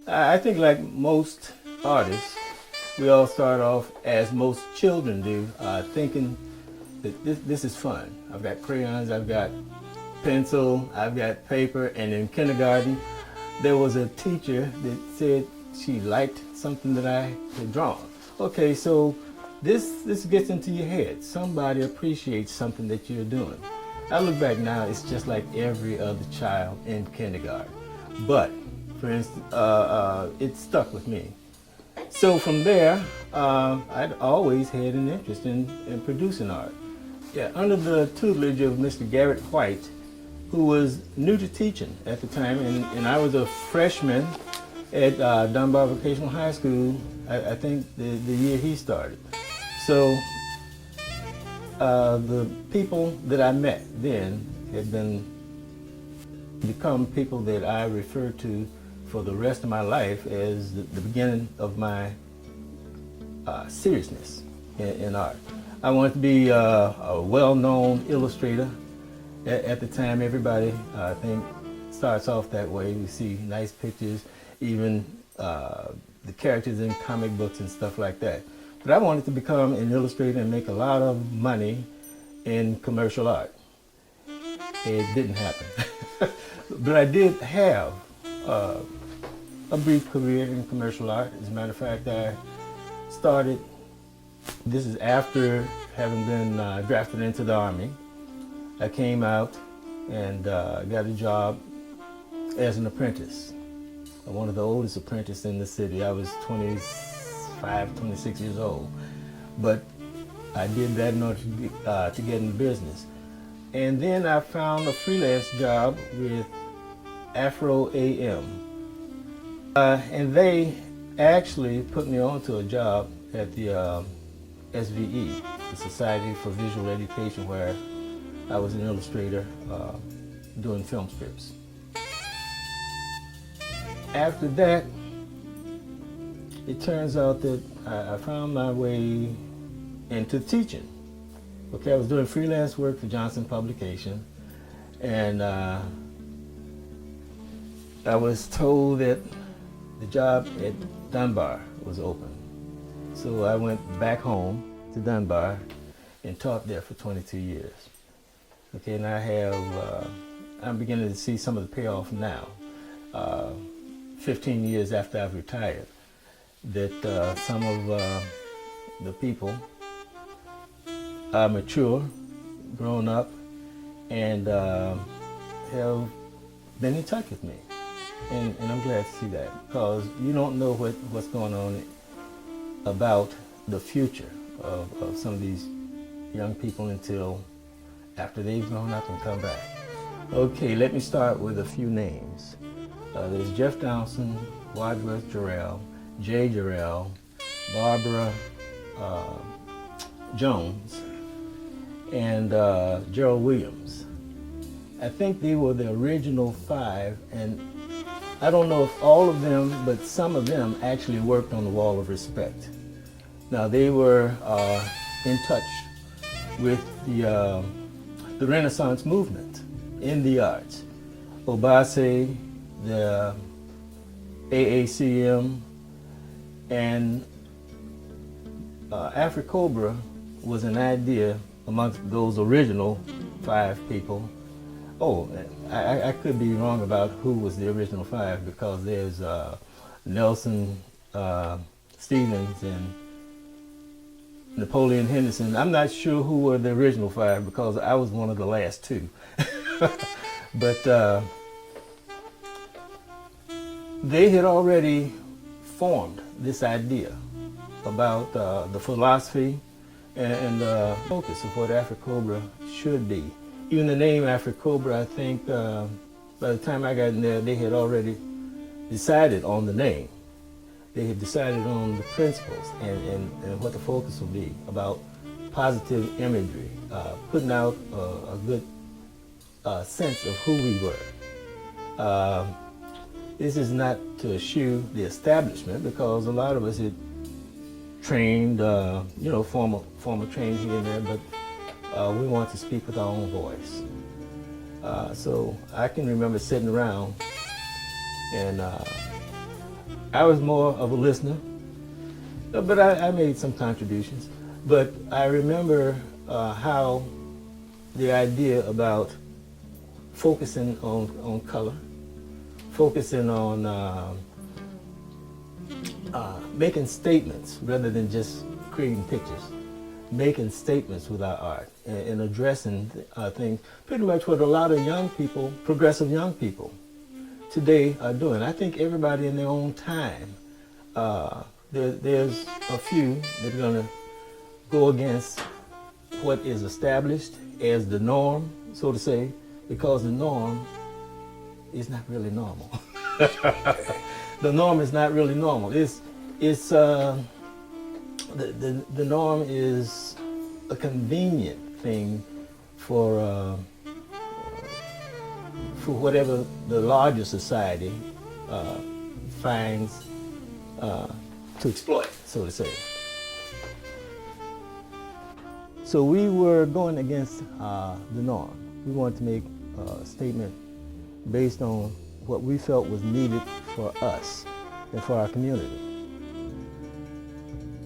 I think like most artists, we all start off as most children do, thinking that this is fun. I've got crayons, I've got pencil, I've got paper, and in kindergarten, there was a teacher that said she liked something that I had drawn. Okay, so this gets into your head. Somebody appreciates something that you're doing. I look back now, it's just like every other child in kindergarten. But, for instance, it stuck with me. So from there, I'd always had an interest in producing art. Yeah, under the tutelage of Mr. Garrett White, who was new to teaching at the time, and I was a freshman at Dunbar Vocational High School, I think the year he started. So the people that I met then had become people that I refer to for the rest of my life as the beginning of my seriousness in art. I wanted to be a well-known illustrator. At the time, everybody, I think, starts off that way. You see nice pictures, even the characters in comic books and stuff like that. But I wanted to become an illustrator and make a lot of money in commercial art. It didn't happen. But I did have a brief career in commercial art. As a matter of fact, I started, this is after having been drafted into the Army. I came out and got a job as an apprentice. One of the oldest apprentices in the city. I was 25, 26 years old. But I did that in order to get in the business. And then I found a freelance job with Afro AM. And they actually put me on to a job at the SVE, the Society for Visual Education, where I was an illustrator doing film strips. After that, it turns out that I found my way into teaching. Okay, I was doing freelance work for Johnson Publication, and I was told that the job at Dunbar was open. So I went back home to Dunbar and taught there for 22 years. Okay, and I'm beginning to see some of the payoff now, 15 years after I've retired, that some of the people are mature, grown up, and have been in touch with me. And I'm glad to see that, because you don't know what's going on about the future of some of these young people until after they've grown up and come back. Okay, let me start with a few names. There's Jeff Downson, Wadsworth Jarrell, Jay Jarrell, Barbara Jones, and Gerald Williams. I think they were the original 5, and I don't know if all of them, but some of them actually worked on the Wall of Respect. Now, they were in touch with the Renaissance movement in the arts. Obase, the AACM, and AfriCobra was an idea amongst those original 5 people. Oh, I could be wrong about who was the original 5, because there's Nelson Stevens and Napoleon Henderson. I'm not sure who were the original 5, because I was one of the last 2. But they had already formed this idea about the philosophy and the focus of what AfriCobra should be. Even the name AfriCobra, I think by the time I got in there, they had already decided on the name. They had decided on the principles and what the focus would be about positive imagery, putting out a good sense of who we were. This is not to eschew the establishment, because a lot of us had trained, formal training here and there, but we want to speak with our own voice. So I can remember sitting around and I was more of a listener, but I made some contributions. But I remember how the idea about focusing on color, focusing on making statements rather than just creating pictures, making statements with our art and addressing things, pretty much what a lot of young people, progressive young people today are doing. I think everybody in their own time, there's a few that are going to go against what is established as the norm, so to say, because the norm is not really normal. The norm is not really normal. The norm is a convenient thing for whatever the larger society finds to exploit, so to say. So we were going against the norm. We wanted to make a statement based on what we felt was needed for us and for our community.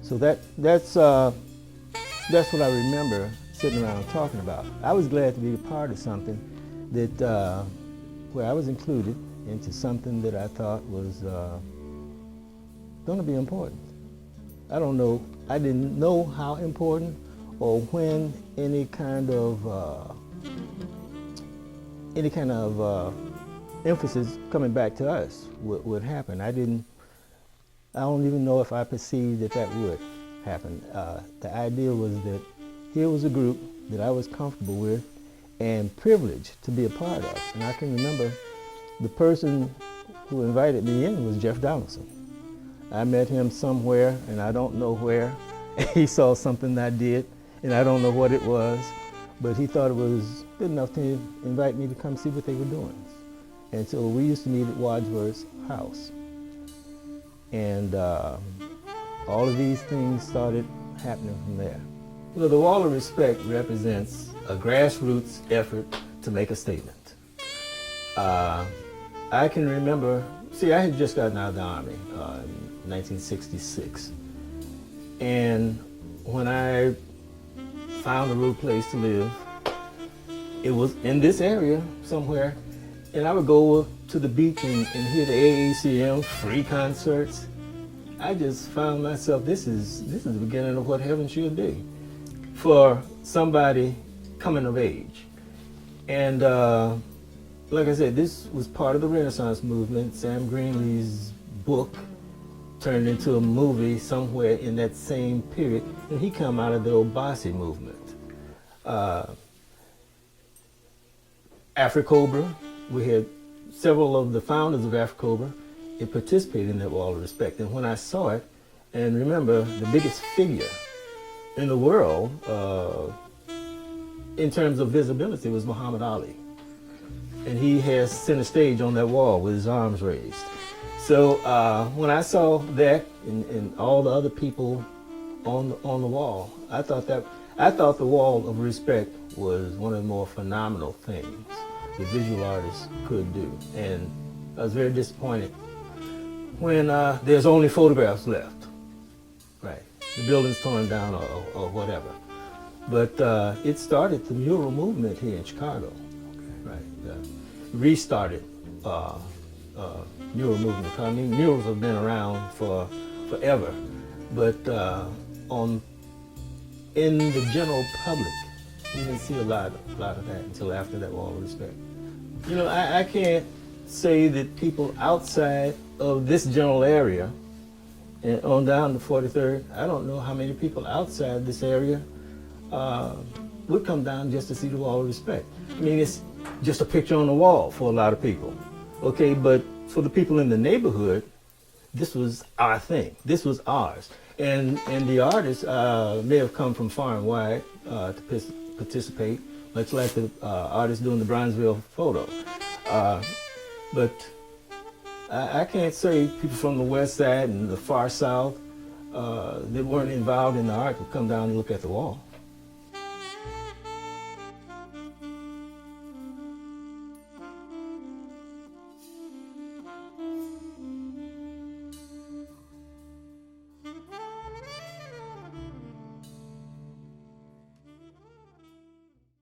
So that's what I remember sitting around talking about. I was glad to be a part of something that where I was included into something that I thought was going to be important. I don't know. I didn't know how important or when any kind of emphasis coming back to us would happen. I don't even know if I perceived that would happen. The idea was that here was a group that I was comfortable with and privileged to be a part of. And I can remember the person who invited me in was Jeff Donaldson. I met him somewhere, and I don't know where. He saw something I did, and I don't know what it was, but he thought it was good enough to invite me to come see what they were doing. And so we used to meet at Wadsworth's house. And all of these things started happening from there. Well, the Wall of Respect represents a grassroots effort to make a statement. I can remember, I had just gotten out of the Army in 1966. And when I found a little place to live, it was in this area somewhere. And I would go to the beach and hear the AACM free concerts. I just found myself, this is the beginning of what heaven should be for somebody coming of age. And like I said, this was part of the Renaissance movement. Sam Greenlee's book turned into a movie somewhere in that same period, and he come out of the Obasi movement. AfriCobra, we had several of the founders of AfriCobra that participated in that Wall of Respect. And when I saw it, and remember, the biggest figure in the world in terms of visibility was Muhammad Ali. And he has center stage on that wall with his arms raised. So when I saw that and all the other people on the wall, I thought the Wall of Respect was one of the more phenomenal things the visual artists could do. And I was very disappointed when there's only photographs left. Right, the building's torn down or whatever. But it started the mural movement here in Chicago. Right, restarted mural movement. I mean, murals have been around for forever, but in the general public, you didn't see a lot of that until after that Wall of Respect. You know, I can't say that people outside of this general area and on down to 43rd, I don't know how many people outside this area would come down just to see the Wall of Respect. I mean, it's just a picture on the wall for a lot of people. Okay, but for the people in the neighborhood, this was our thing. This was ours. And the artists may have come from far and wide to participate, much like the artists doing the Bronzeville photo. But I can't say people from the west side and the far south that weren't involved in the art would come down and look at the wall.